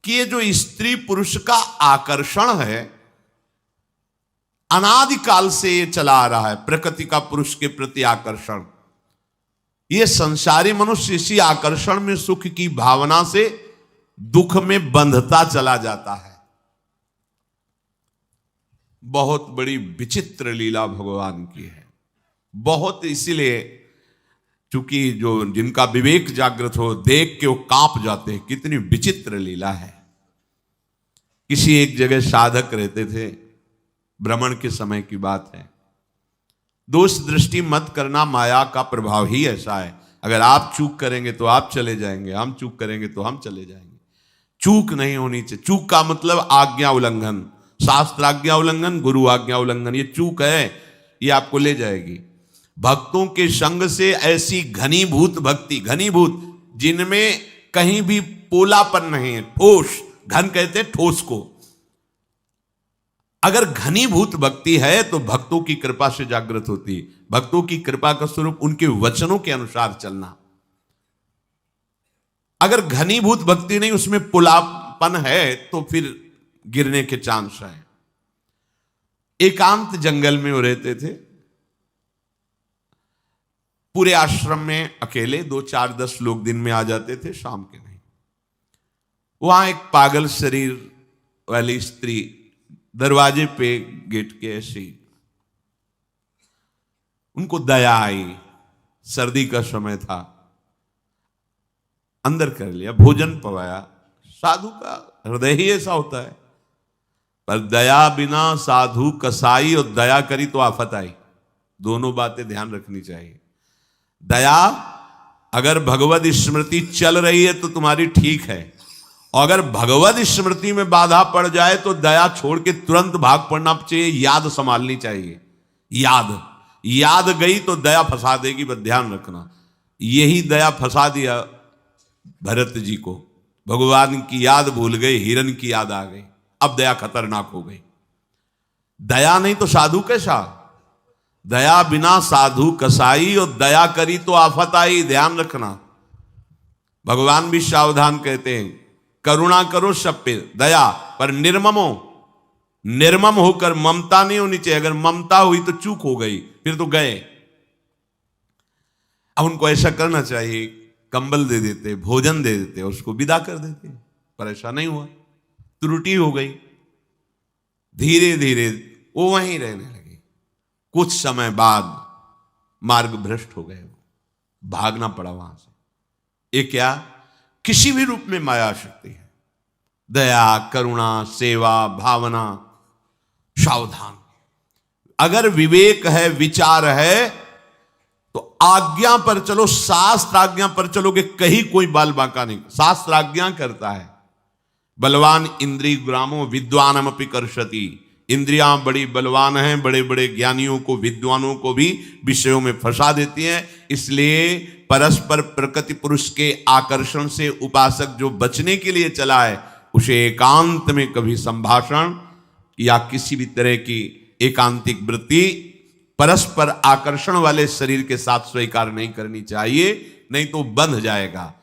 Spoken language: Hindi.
कि ये जो स्त्री पुरुष का आकर्षण है अनादिकाल से ये चला आ रहा है, प्रकृति का पुरुष के प्रति आकर्षण। ये संसारी मनुष्य इसी आकर्षण में सुख की भावना से दुख में बंधता चला जाता है। बहुत बड़ी विचित्र लीला भगवान की है, बहुत। इसीलिए चूंकि जो जिनका विवेक जागृत हो देख के वो कांप जाते हैं, कितनी विचित्र लीला है। किसी एक जगह साधक रहते थे, भ्रमण के समय की बात है। दोष दृष्टि मत करना, माया का प्रभाव ही ऐसा है। अगर आप चूक करेंगे तो आप चले जाएंगे, हम चूक करेंगे तो हम चले जाएंगे। चूक नहीं होनी चाहिए। चूक का मतलब आज्ञा उल्लंघन, शास्त्र आज्ञा उल्लंघन, गुरु आज्ञा उल्लंघन, ये चूक है, ये आपको ले जाएगी। भक्तों के संग से ऐसी घनीभूत भक्ति, घनीभूत जिनमें कहीं भी पोलापन नहीं है, ठोस, घन कहते ठोस को। अगर घनीभूत भक्ति है तो भक्तों की कृपा से जागृत होती है। भक्तों की कृपा का स्वरूप उनके वचनों के अनुसार चलना। अगर घनीभूत भक्ति नहीं, उसमें पुलापन है, तो फिर गिरने के चांस है। एकांत जंगल में वो रहते थे, पूरे आश्रम में अकेले, 2 4 10 लोग दिन में आ जाते थे, शाम के नहीं। वहां एक पागल शरीर वाली स्त्री दरवाजे पे गेट के ऐसी, उनको दया आई। सर्दी का समय था, अंदर कर लिया, भोजन पवाया। साधु का हृदय ही ऐसा होता है। पर दया बिना साधु कसाई, और दया करी तो आफत आई। दोनों बातें ध्यान रखनी चाहिए। दया, अगर भगवत स्मृति चल रही है तो तुम्हारी ठीक है, और अगर भगवत स्मृति में बाधा पड़ जाए तो दया छोड़ के तुरंत भाग पड़ना चाहिए। याद संभालनी चाहिए। याद गई तो दया फंसा देगी, बस ध्यान रखना। यही दया फंसा दिया भरत जी को। भगवान की याद भूल गए, हिरण की याद आ गई, अब दया खतरनाक हो गई। दया नहीं तो साधु कैसा? दया बिना साधु कसाई, और दया करी तो आफत आई, ध्यान रखना। भगवान भी सावधान कहते हैं, करुणा करो सब पे, दया पर निर्ममो। निर्मम होकर ममता नहीं होनी चाहिए। अगर ममता हुई तो चूक हो गई, फिर तो गए। अब उनको ऐसा करना चाहिए, कंबल दे देते, भोजन दे देते, उसको विदा कर देते, पर ऐसा नहीं हुआ। त्रुटि हो गई। धीरे धीरे वो वहीं रहने लगे। कुछ समय बाद मार्ग भ्रष्ट हो गए, भागना पड़ा वहां से। ये क्या? किसी भी रूप में माया शक्ति है। दया, करुणा, सेवा, भावना, सावधान। अगर विवेक है, विचार है, तो आज्ञा पर चलो, शास्त्र आज्ञा पर चलोगे, कहीं कोई बाल बांका नहीं। शास्त्र आज्ञा करता है, बलवान इंद्रिय ग्रामो विद्वानमपि कर्षति। इंद्रियां बड़ी बलवान हैं, बड़े बड़े ज्ञानियों को, विद्वानों को भी विषयों में फंसा देती हैं। इसलिए परस्पर प्रकृति पुरुष के आकर्षण से उपासक जो बचने के लिए चला है, उसे एकांत में कभी संभाषण या किसी भी तरह की एकांतिक वृत्ति परस्पर आकर्षण वाले शरीर के साथ स्वीकार नहीं करनी चाहिए, नहीं तो बंध जाएगा।